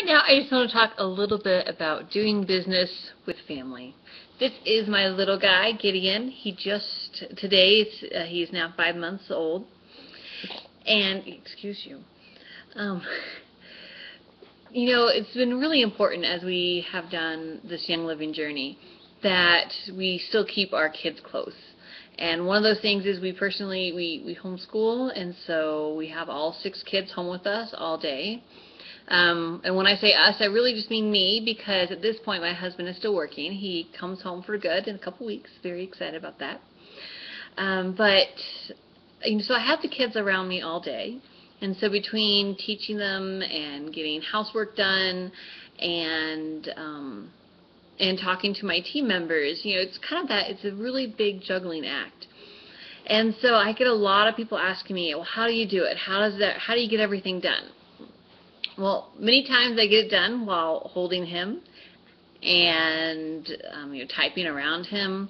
now I just want to talk a little bit about doing business with family. This is my little guy, Gideon. He's now 5 months old. And, excuse you. Um, it's been really important as we have done this Young Living journey that we still keep our kids close. And one of those things is we homeschool, and so we have all 6 kids home with us all day. And when I say us, I really just mean me, because at this point my husband is still working. He comes home for good in a couple weeks. Very excited about that. So I have the kids around me all day, and so between teaching them and getting housework done and talking to my team members, it's a really big juggling act. And so I get a lot of people asking me, well, how do you do it? How do you get everything done? Well, many times I get it done while holding him and typing around him.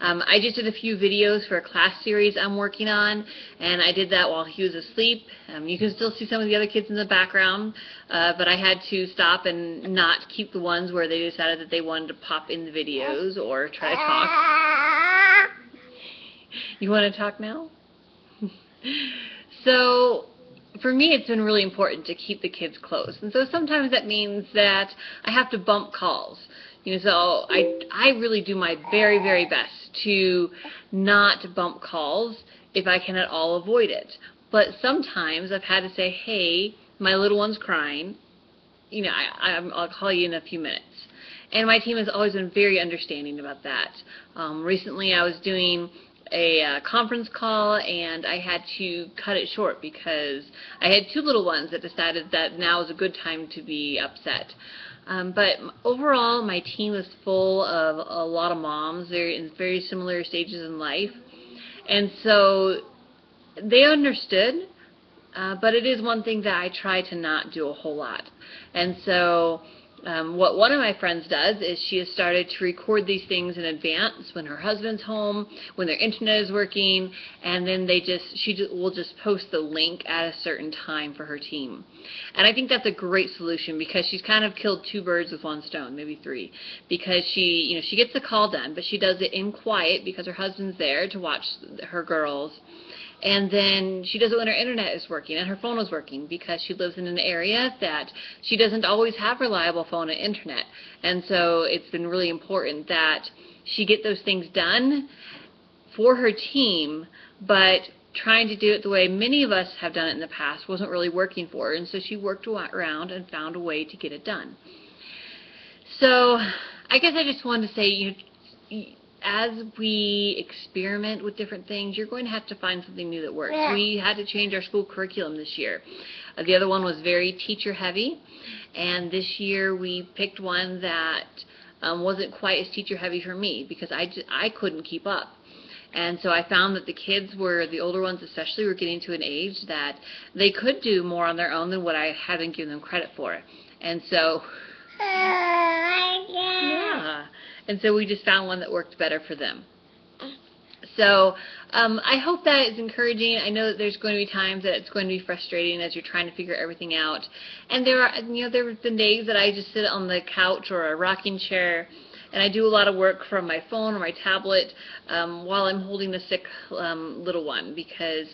I just did a few videos for a class series I'm working on, and I did that while he was asleep. You can still see some of the other kids in the background, but I had to stop and not keep the ones where they decided that they wanted to pop in the videos or try to talk. You want to talk now? So for me, it's been really important to keep the kids close, and so sometimes that means that I have to bump calls. So I really do my very, very best to not bump calls if I can at all avoid it. But sometimes I've had to say, hey, my little one's crying. I'll call you in a few minutes. And my team has always been very understanding about that. Recently I was doing a conference call, and I had to cut it short because I had 2 little ones that decided that now is a good time to be upset. But overall, my team is full of a lot of moms. They're in very similar stages in life, and so they understood, but it is one thing that I try to not do a whole lot. And so what one of my friends does is she has started to record these things in advance when her husband's home, when their internet is working, and then she will just post the link at a certain time for her team. And I think that's a great solution, because she's kind of killed 2 birds with 1 stone, maybe 3, because she gets the call done, but she does it in quiet because her husband's there to watch her girls. And then she does it when her internet is working and her phone is working, because she lives in an area that she doesn't always have reliable phone and internet. And so it's been really important that she get those things done for her team, but trying to do it the way many of us have done it in the past wasn't really working for her, and so she worked around and found a way to get it done. So I guess I just wanted to say, as we experiment with different things, you're going to have to find something new that works. We had to change our school curriculum this year. The other one was very teacher heavy, and this year we picked one that wasn't quite as teacher heavy for me, because I couldn't keep up. And so I found that the older ones especially, were getting to an age that they could do more on their own than what I had been giving them credit for. And so And so we just found one that worked better for them. So I hope that is encouraging. I know that there's going to be times that it's going to be frustrating as you're trying to figure everything out. And there have been days that I just sit on the couch or a rocking chair, and I do a lot of work from my phone or my tablet while I'm holding a sick little one, because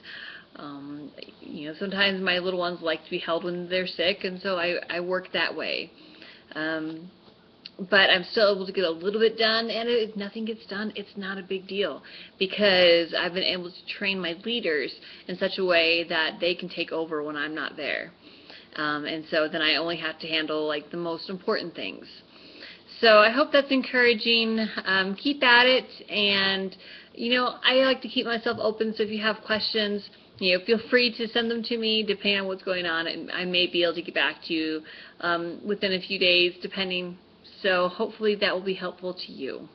sometimes my little ones like to be held when they're sick, and so I work that way. But I'm still able to get a little bit done, and if nothing gets done, it's not a big deal, because I've been able to train my leaders in such a way that they can take over when I'm not there. And so then I only have to handle the most important things. So I hope that's encouraging. Keep at it, and I like to keep myself open, so if you have questions, feel free to send them to me, depending on what's going on, and I may be able to get back to you within a few days, depending. So hopefully that will be helpful to you.